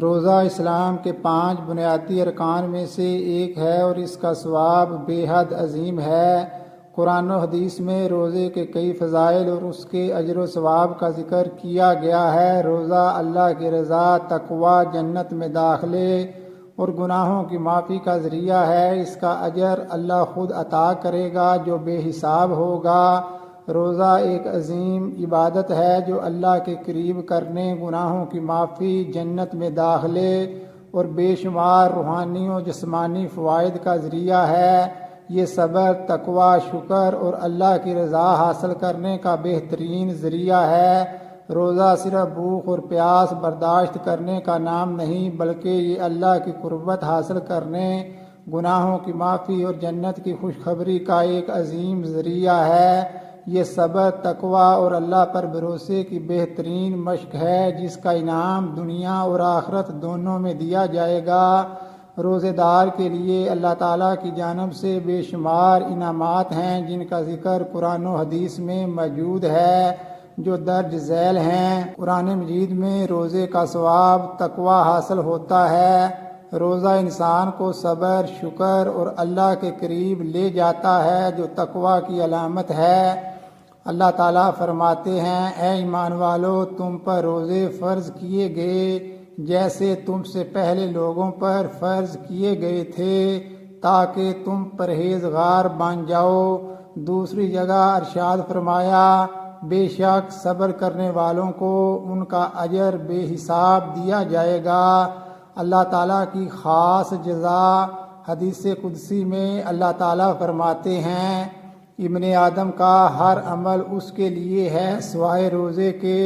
روزہ اسلام کے 5 بنیادی ارکان میں سے ایک ہے اور اس کا ثواب بے حد عظیم ہے۔ قرآن و حدیث میں روزے کے کئی فضائل اور اس کے اجر و ثواب کا ذکر کیا گیا ہے۔ روزہ اللہ کی رضا، تقوی، جنت میں داخلے اور گناہوں کی معافی کا ذریعہ ہے۔ اس کا اجر اللہ خود عطا کرے گا جو بے حساب ہوگا۔ روزہ ایک عظیم عبادت ہے جو اللہ کے قریب کرنے، گناہوں کی معافی، جنت میں داخلے اور بے شمار روحانی و جسمانی فوائد کا ذریعہ ہے۔ یہ صبر، تقوی، شکر اور اللہ کی رضا حاصل کرنے کا بہترین ذریعہ ہے۔ روزہ صرف بھوک اور پیاس برداشت کرنے کا نام نہیں بلکہ یہ اللہ کی قربت حاصل کرنے، گناہوں کی معافی اور جنت کی خوشخبری کا ایک عظیم ذریعہ ہے۔ یہ صبر، تقوی اور اللہ پر بھروسے کی بہترین مشق ہے جس کا انعام دنیا اور آخرت دونوں میں دیا جائے گا۔ روزے دار کے لیے اللہ تعالیٰ کی جانب سے بے شمار انعامات ہیں جن کا ذکر قرآن و حدیث میں موجود ہے جو درج ذیل ہیں۔ قرآن مجید میں روزے کا ثواب تقوی حاصل ہوتا ہے۔ روزہ انسان کو صبر، شکر اور اللہ کے قریب لے جاتا ہے جو تقوی کی علامت ہے۔ اللہ تعالیٰ فرماتے ہیں، اے ایمان والو، تم پر روزے فرض کیے گئے جیسے تم سے پہلے لوگوں پر فرض کیے گئے تھے تاکہ تم پرہیزگار بن جاؤ۔ دوسری جگہ ارشاد فرمایا، بے شک صبر کرنے والوں کو ان کا اجر بے حساب دیا جائے گا۔ اللہ تعالیٰ کی خاص جزا۔ حدیث قدسی میں اللہ تعالیٰ فرماتے ہیں، ابن آدم کا ہر عمل اس کے لیے ہے سوائے روزے کے،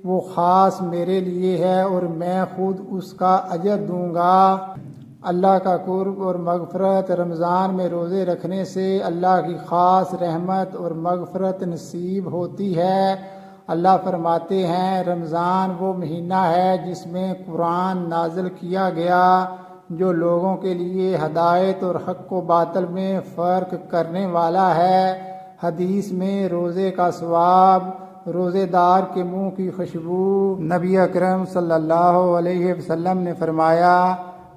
وہ خاص میرے لیے ہے اور میں خود اس کا اجر دوں گا۔ اللہ کا قرب اور مغفرت۔ رمضان میں روزے رکھنے سے اللہ کی خاص رحمت اور مغفرت نصیب ہوتی ہے۔ اللہ فرماتے ہیں، رمضان وہ مہینہ ہے جس میں قرآن نازل کیا گیا جو لوگوں کے لیے ہدایت اور حق و باطل میں فرق کرنے والا ہے۔ حدیث میں روزے کا ثواب، روزے دار کے منہ کی خوشبو۔ نبی اکرم صلی اللہ علیہ وسلم نے فرمایا،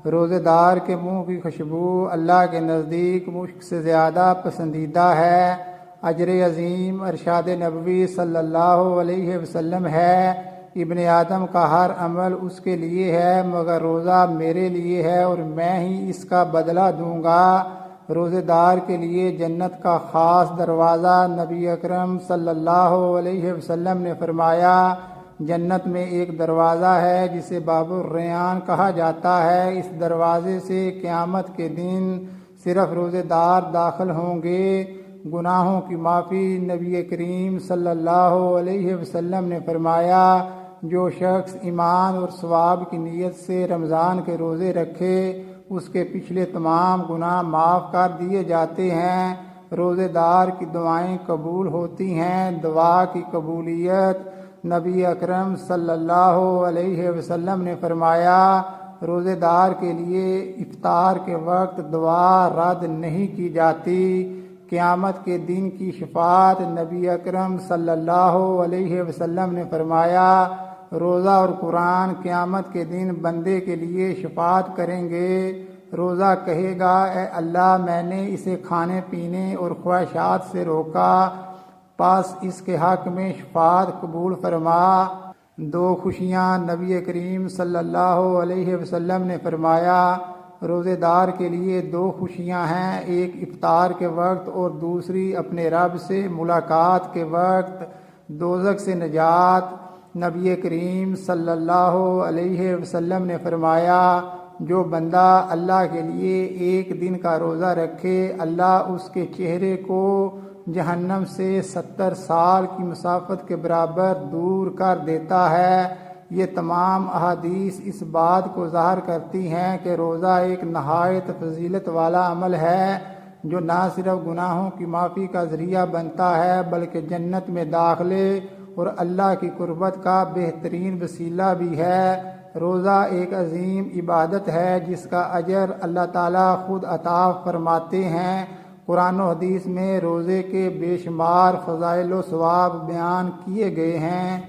روزے دار کے منہ کی خوشبو اللہ کے نزدیک مشک سے زیادہ پسندیدہ ہے۔ اجر عظیم۔ ارشاد نبوی صلی اللہ علیہ وسلم ہے، ابن آدم کا ہر عمل اس کے لیے ہے مگر روزہ میرے لیے ہے اور میں ہی اس کا بدلہ دوں گا۔ روزے دار کے لیے جنت کا خاص دروازہ۔ نبی اکرم صلی اللہ علیہ وسلم نے فرمایا، جنت میں ایک دروازہ ہے جسے باب الریان کہا جاتا ہے۔ اس دروازے سے قیامت کے دن صرف روزے دار داخل ہوں گے۔ گناہوں کی معافی۔ نبی کریم صلی اللہ علیہ وسلم نے فرمایا، جو شخص ایمان اور ثواب کی نیت سے رمضان کے روزے رکھے اس کے پچھلے تمام گناہ معاف کر دیے جاتے ہیں۔ روزے دار کی دعائیں قبول ہوتی ہیں۔ دعا کی قبولیت۔ نبی اکرم صلی اللہ علیہ وسلم نے فرمایا، روزے دار کے لیے افطار کے وقت دعا رد نہیں کی جاتی۔ قیامت کے دن کی شفاعت۔ نبی اکرم صلی اللہ علیہ وسلم نے فرمایا، روزہ اور قرآن قیامت کے دن بندے کے لیے شفاعت کریں گے۔ روزہ کہے گا، اے اللہ، میں نے اسے کھانے پینے اور خواہشات سے روکا، پس اس کے حق میں شفاعت قبول فرما۔ 2 خوشیاں۔ نبی کریم صلی اللہ علیہ وسلم نے فرمایا، روزے دار کے لیے 2 خوشیاں ہیں، ایک افطار کے وقت اور دوسری اپنے رب سے ملاقات کے وقت۔ دوزخ سے نجات۔ نبی کریم صلی اللہ علیہ وسلم نے فرمایا، جو بندہ اللہ کے لیے ایک دن کا روزہ رکھے اللہ اس کے چہرے کو جہنم سے 70 سال کی مسافت کے برابر دور کر دیتا ہے۔ یہ تمام احادیث اس بات کو ظاہر کرتی ہیں کہ روزہ ایک نہایت فضیلت والا عمل ہے جو نہ صرف گناہوں کی معافی کا ذریعہ بنتا ہے بلکہ جنت میں داخلے اور اللہ کی قربت کا بہترین وسیلہ بھی ہے۔ روزہ ایک عظیم عبادت ہے جس کا اجر اللہ تعالیٰ خود عطا فرماتے ہیں۔ قرآن و حدیث میں روزے کے بے شمار فضائل و ثواب بیان کیے گئے ہیں۔